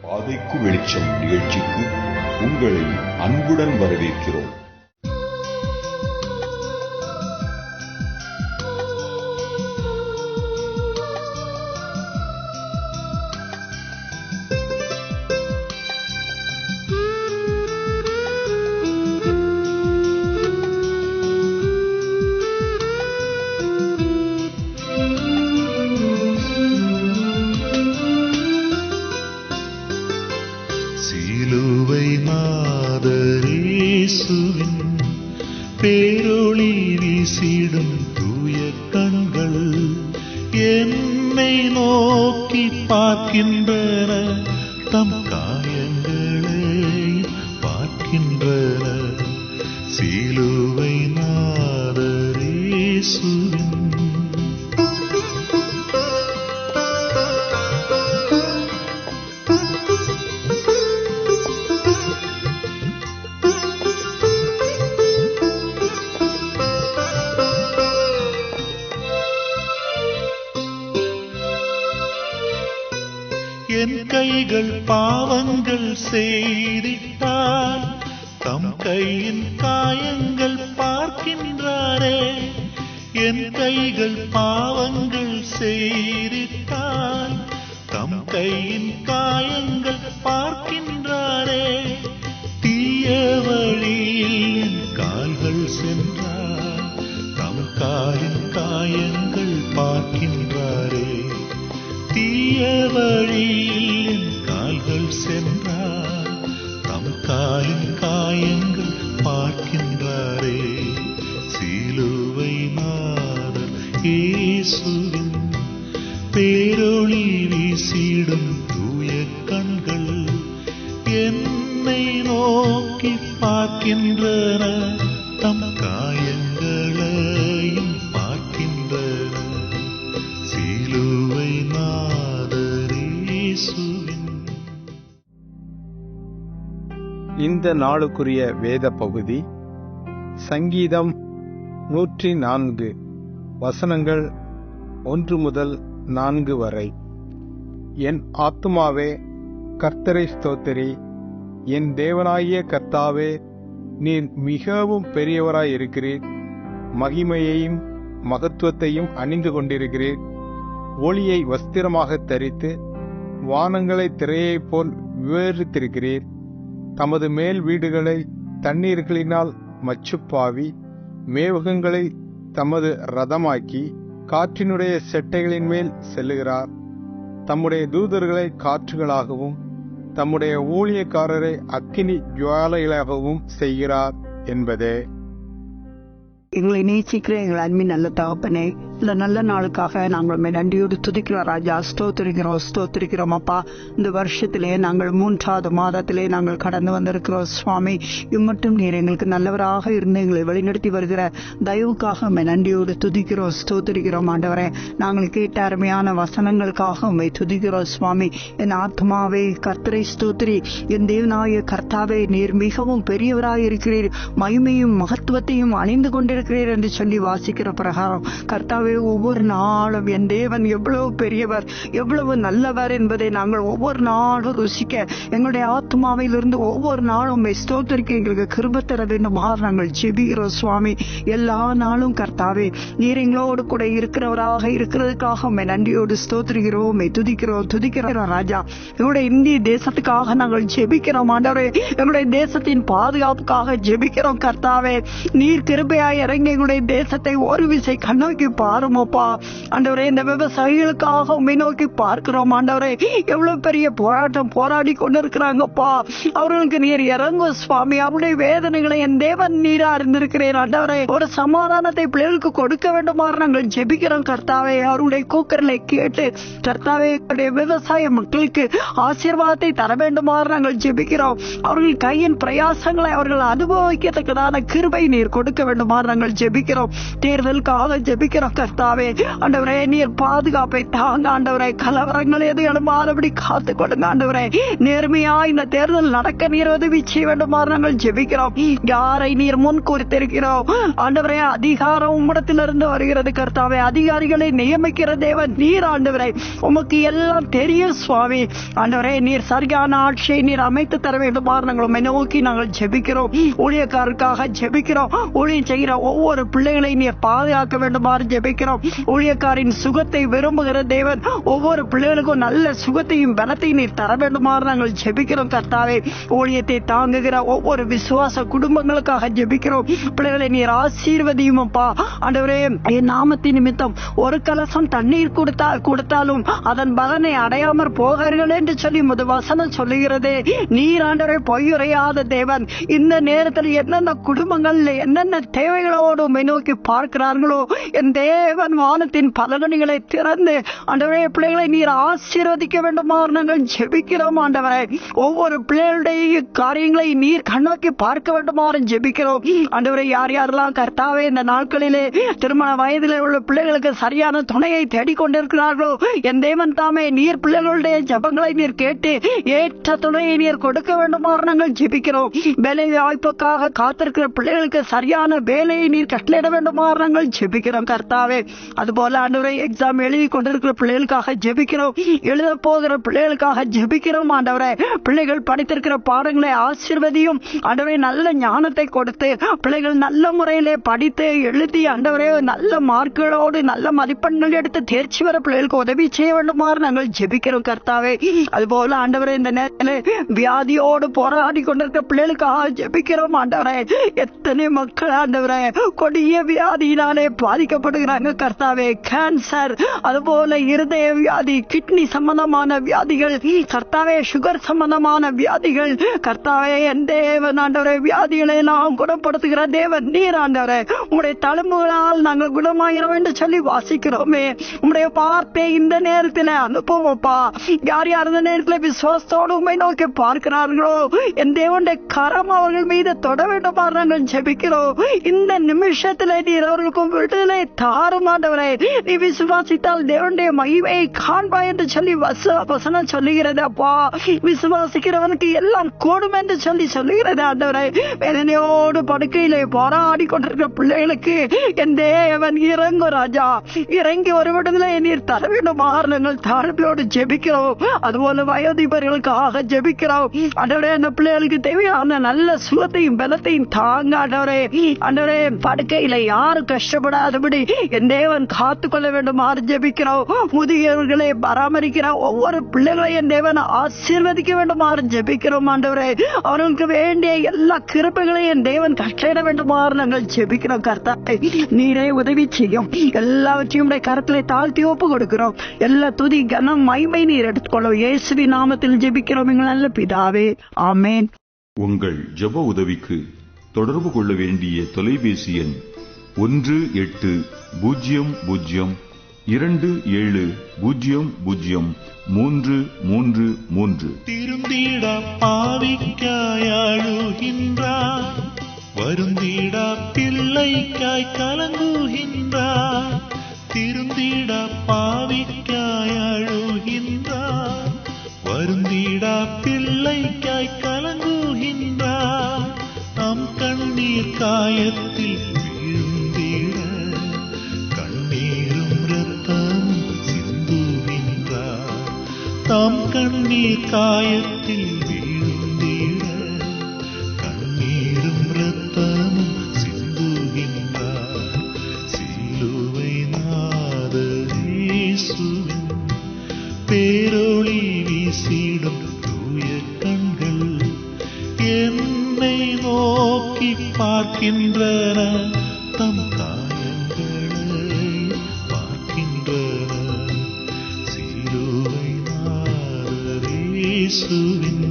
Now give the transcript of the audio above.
பாதைக்கு வெளிச்சம் நிகழ்ச்சிக்கு உங்களை அன்புடன் வரவேற்கிறோம். பேரொளி வீசிடும் தூய கண்கள் என்னை நோக்கி பார்க்கின்றன, தம் காயங்களை பார்க்கின்றன. சிலுவை நாதர் இயேசுவின் என் கைகள் பாவங்கள் செய்திட்டால் தம் கையின் காயங்கள் பார்க்கின்றாரே. என் கைகள் பாவங்கள் செய்திட்டால் தம் கையின் காயங்கள் பார்க்கின்றாரே. தீய வழியில் என் கால்கள் சென்றால் தம் காலின் காயங்கள் பார்க்கின்றாரே. தீய வழியில் என் கால்கள் சென்றால் தம் காலின் காயங்கள் பார்க்கின்றாரே. சிலுவை நாதர் இயேசுவின் பேரொளி வீசிடும் தூய கண்கள் என்னை நோக்கி பார்க்கின்றன, தம் காயங்களையும் பார்க்கின்றன. சிலுவை நாதர் இயேசுவின். இந்த நாளுக்குரிய வேத பகுதி சங்கீதம் 104 வசனங்கள் 1 முதல் 4 வரை. என் ஆத்துமாவே கர்த்தரை ஸ்தோத்திரி, என் தேவனாகிய கர்த்தாவே, நீர் மிகவும் பெரியவராயிருக்கிறீர். மகிமையையும் மகத்துவத்தையும் அணிந்து கொண்டிருக்கிறீர். ஒளியை வஸ்திரமாக தரித்து வானங்களை திரையைப் போல் விவரித்திருக்கிறீர். தமது மேல் வீடுகளை தண்ணீர்களினால் மச்சுப்பாவி, மேவகங்களை தமது ரதமாக்கி காற்றினுடைய செட்டைகளின் மேல் செல்லுகிறார். தம்முடைய தூதர்களை காற்றுகளாகவும் தம்முடைய ஊழியக்காரரை அக்கினி ஜுவாலைகளாகவும் செய்கிறார் என்பதே. எங்களை நேசிக்கிற எங்கள் அன்பின் நல்ல தகப்பனே, இந்த நல்ல நாளுக்காக நாங்கள் நன்றியோடு துதிக்கிறோம் ராஜா. ஸ்தோத்திரிக்கிறோம் அப்பா. இந்த வருஷத்திலே நாங்கள் 3வது மாதத்திலே நாங்கள் கடந்து வந்திருக்கிறோம் சுவாமி. இம்மட்டும் நீர் எங்களுக்கு நல்லவராக இருந்து எங்களை வழிநடத்தி வருகிற தயவுக்காக நன்றியோடு துதிக்கிறோம், ஸ்தோத்திரிக்கிறோம் ஆண்டவரே. நாங்கள் கேட்ட அருமையான வசனங்களுக்காக உம்மை துதிக்கிறோம் சுவாமி. என் ஆத்மாவே கர்த்தரை ஸ்தோத்திரி, என் தேவனாகிய கர்த்தாவே, நீர் மிகவும் பெரியவராக இருக்கிறீர். மகிமையும் மகத்துவத்தையும் அணிந்து கொண்டிருக்கிறீர் என்று சொல்லி வாசிக்கிற பிரகாரம் கர்த்தாவே, ஒவ்வொரு நாளும் என் தேவன் எவ்வளவு பெரியவர், எவ்வளவு நல்லவர் என்பதை நாங்கள் ஒவ்வொரு நாளும் ருசிக்க எங்களுடைய ஆத்மாவிலிருந்து ஒவ்வொரு நாளும் ஸ்தோத்திரிக்க எங்களுக்கு கிருபை தர வேண்டுமாக நாங்கள் ஜெபிக்கிறோம் சுவாமி. எல்லா நாளும் கர்த்தாவே, நீர் எங்களோடு கூட இருக்கிறவராக இருக்கிறதுக்காக நன்றியோடு ஸ்தோத்திரிக்கிறோம், துதிக்கிறோம் ராஜா. எங்களுடைய இந்திய தேசத்துக்காக நாங்கள் ஜெபிக்கிறோம் ஆண்டவரே. எங்களுடைய தேசத்தின் பாதுகாப்புக்காக ஜெபிக்கிறோம் கர்த்தாவே. நீர் கிருபையாய் இறங்கி எங்களுடைய தேசத்தை ஒரு விசை கண்ணோக்கி பாருமோப்பா ஆண்டவரே. இந்த விவசாயிகளுக்காக உம்மை நோக்கி பார்க்கிறோம் ஆண்டவரே. எவ்வளவு பெரிய போராட்டம் போராடி கொண்டிருக்கிறாங்கப்பா. அவர்களுக்கு நீர் இறங்கும் சுவாமி. அவருடைய வேதனைகளை என் தேவன் நீரா இருந்திருக்கிறேன் ஆண்டவரே. ஒரு சமாதானத்தை பிள்ளைகளுக்கு கொடுக்க வேண்டுமாறு நாங்கள் ஜெபிக்கிறோம் கர்த்தாவே. அவருடைய கூக்குரலை கேட்டு கர்த்தாவே விவசாய மக்களுக்கு ஆசீர்வாதத்தை தர வேண்டுமாறு நாங்கள் ஜெபிக்கிறோம். அவர்கள் கையின் பிரயாசங்களை அவர்கள் அனுபவிக்கத்தக்கதான கிருபை நீர் கொடுக்க வேண்டுமாறு நாங்கள் ஜெபிக்கிறோம். தேர்தலுக்காக ஜெபிக்கிறோம் கர்த்தாவே. ஆண்டவரே நீர் பாதுகாப்பை தாங்க ஆண்டவரே. கலவரங்கள் எது எழுமாறபடி காத்து கொடுங்க ஆண்டவரே. நேர்மையா இந்த தேர்தல் நடக்க நீர் உதவி செய்ய வேண்டுமாறு நாங்கள் ஜெபிக்கிறோம். யாரை நீர் முன் குறித்திருக்கிறோம் ஆண்டவரே. அதிகாரம் உம்மிடத்திலிருந்து வருகிறது கர்த்தாவே. அதிகாரிகளை நியமிக்கிற தேவன் நீர் ஆண்டவரே. உமக்கு எல்லாம் தெரியும் சுவாமி. ஆண்டவரே நீர் சரியான ஆட்சியை நீர் அமைத்து தர வேண்டுமாறு நாங்கள் உம்மை நோக்கி நாங்கள் ஜெபிக்கிறோம். ஊழியக்காரருக்காக ஜெபிக்கிறோம். ஊழியம் செய்கிற ஒவ்வொரு பிள்ளைகளை நீர் பாதுகாக்க வேண்டுமாறு ஜெபிக்கிறோம். ஊழியக்காரின் சுகத்தை விரும்புகிற தேவன் ஒவ்வொரு பிள்ளைகளுக்கும் நல்ல சுகத்தையும் பலத்தையும் நீர் தர வேண்டுமாறு நாங்கள் ஜெபிக்கிறோம் கர்த்தாவே. ஊழியத்தை தாங்குகிற ஒவ்வொரு விசுவாச குடும்பங்களுக்காக ஜெபிக்கிறோம். பிள்ளைகளை நீர் ஆசீர்வதியும் அப்பா. ஆண்டவரே என் நாமத்தின் நிமித்தம் ஒரு கலசம் தண்ணீர் கொடுத்தாலும் அதன் பலனை அடையாமற் போகார்கள் என்று சொல்லி முது வசனம் சொல்லுகிறதே. நீர் ஆண்டவரே பொய்யுரையாத தேவன். இந்த நேரத்தில் என்னென்ன குடும்பங்கள் என்னென்ன தேவைகளோடு உம்மை நோக்கி பார்க்கிறார்களோ என் தேவன் வானத்தின் பலகணிகளை திறந்து ஆண்டவரே பிள்ளைகளை நீர் ஆசீர்வதிக்க வேண்டுமாறு நாங்கள் ஜெபிக்கிறோம் ஆண்டவரே. ஒவ்வொரு பிள்ளைகளுடைய காரியங்களை நீர் கண்ணோக்கி பார்க்க வேண்டுமாறு ஜெபிக்கிறோம் ஆண்டவரே. யார் யாரெல்லாம் கர்த்தாவே இந்த நாட்களிலே திருமண வயதில் உள்ள பிள்ளைகளுக்கு சரியான துணையை தேடிக்கொண்டிருக்கிறார்களோ என் தேவன் தாமே நீர் பிள்ளைகளுடைய ஜபங்களை நீர் கேட்டு ஏற்ற துணையை நீர் கொடுக்க வேண்டுமாறு நாங்கள் ஜெபிக்கிறோம். வேலை வாய்ப்புக்காக காத்திருக்கிற பிள்ளைகளுக்கு சரியான வேலையை நீர் கட்டளையிட வேண்டுமாறு நாங்கள் ஜெபிக்கிறோம் கர்த்தாவே. அதுபோல ஆண்டவரே எக்ஸாம் எழுதி கொண்டிருக்கிற பிள்ளைகளுக்காக ஜெபிக்கிறோம். எழுத போகிற பிள்ளைகளுக்காக ஜெபிக்கிறோம் ஆண்டவரே. பிள்ளைகள் படித்திருக்கிற பாடங்களை ஆசீர்வதியும் ஆண்டவரே. நல்ல ஞானத்தை கொடுத்து பிள்ளைகள் நல்ல முறையிலே படித்து எழுதி ஆண்டவரே நல்ல மார்க்குகளோடு நல்ல மதிப்பெண்கள் எடுத்து தேர்ச்சி வர பிள்ளைகளுக்கு உதவி செய்ய வேண்டுமாறு நாங்கள் ஜெபிக்கிறோம் கர்த்தாவே. அதுபோல ஆண்டவரே இந்த நேரத்தில் வியாதியோடு போராடி கொண்டிருக்கிற பிள்ளைகளுக்காக ஜெபிக்கிறோம் ஆண்டவரே. எத்தனை மக்கள் ஆண்டவரே கொடிய வியாதியினாலே பாதிக்கப்படுகிறாங்க கர்த்தாவே. கேன்சர், அதுபோல இருதய வியாதி, கிட்னி சம்பந்தமான வியாதிகள் கர்த்தாவே, சுகர் சம்பந்தமான வியாதிகள் கர்த்தாவே. என் தேவன் ஆண்டவரே வியாதிகளை நாம் குணப்படுத்துகிற தேவன் நீர் ஆண்டவரே. உம்முடைய தழும்புகளால் நாங்கள் குணமாகிறோம் என்று சொல்லி வாசிக்கிறோமே. உம்முடைய வார்த்தை இந்த நேரத்தில் அனுப்புவோப்பா. யார் யார் இந்த நேரத்தில் விசுவாசத்தோடு உம்மை நோக்கி பார்க்கிறார்களோ என் தேவனுடைய கரம் அவர்கள் மீது தொட வேண்டுமாறு நாங்கள் ஜெபிக்கிறோம். இந்த நிமிஷத்தில் நீர் அவர்களுக்கும் விடுதலை தாரும் ஆண்டவரே. நீ விசுவாசித்தால் தேவனுடைய மகிமையை காண்பாய் என்று சொல்லி வசனம் சொல்லுகிறது அப்பா. விசுவாசிக்கிறவனுக்கு எல்லாம் கூடும் என்று சொல்லி சொல்லுகிறது ஆண்டவரே. வேதனையோடு படுக்கையிலே போராடி கொண்டிருக்கிற பிள்ளைகளுக்கு என் தேவன் இறங்கு ராஜா. இறங்கி ஒரு விடுதலை நீர் தர வேண்டுமாறு நாங்கள் தாழ்மையோடு ஜெபிக்கிறோம். அதுபோல வயோதிபர்களுக்காக ஜெபிக்கிறோம் ஆண்டவரே. அந்த பிள்ளைகளுக்கு தேவையான நல்ல சுகத்தையும் பலத்தையும் தாங்க ஆண்டவரே. ஆண்டவரே படுக்கையில யாரும் கஷ்டப்படாதபடி என் தேவன் காத்துக்கொள்ள வேண்டுமாறு ஜெபிக்கிறோம். முதியவர்களை பராமரிக்கிற ஒவ்வொரு பிள்ளைகளையும் என் தேவன் ஆசீர்வதிக்க வேண்டுமாறு ஜெபிக்கிறோம் ஆண்டவரே. அவர்களுக்கு வேண்டிய எல்லா கிருபைகளையும் என் தேவன் கட்டளையிட வேண்டுமாறு நாங்கள் ஜெபிக்கிறோம் கர்த்தாவே. நீரே உதவி செய்யும். எல்லாவற்றையும் கரத்திலே தாழ்த்தி ஒப்பு கொடுக்கிறோம். எல்லா துதி கனம் மகிமை நீர் எடுத்துக்கொள்ளும். இயேசுவின் நாமத்தில் ஜெபிக்கிறோம் எங்கள் நல்ல பிதாவே, ஆமென். உங்கள் ஜெப உதவிக்கு தொடர்பு கொள்ள வேண்டிய தொலைபேசி எண் 180027003333. திருந்திட பாவிக்காயுகின்றார், வருந்திட பிள்ளைக்காய் கலங்குகின்றார். திருந்திட பாவிக்காயுகின்றார், வருந்திட பிள்ளைக்காய் கலங்குகின்றார். நம் கண்ணீர் காயத்தில் விழுந்திட கண்ணீரும் இரத்தமும் சிந்துகின்றார். தம் கண்ணீர் காயத்தில் விழுந்திட கண்ணீரும் இரத்தமும் சிந்துகின்றார். சிலுவை நாதர் இயேசுவின் பேரொளி வீசிடும் தூய கண்கள் என்னை நோக்கி பார்க்கின்றன, தம் காயங்களை பார்க்கின்றன. சிலுவை நாதர் இயேசுவின்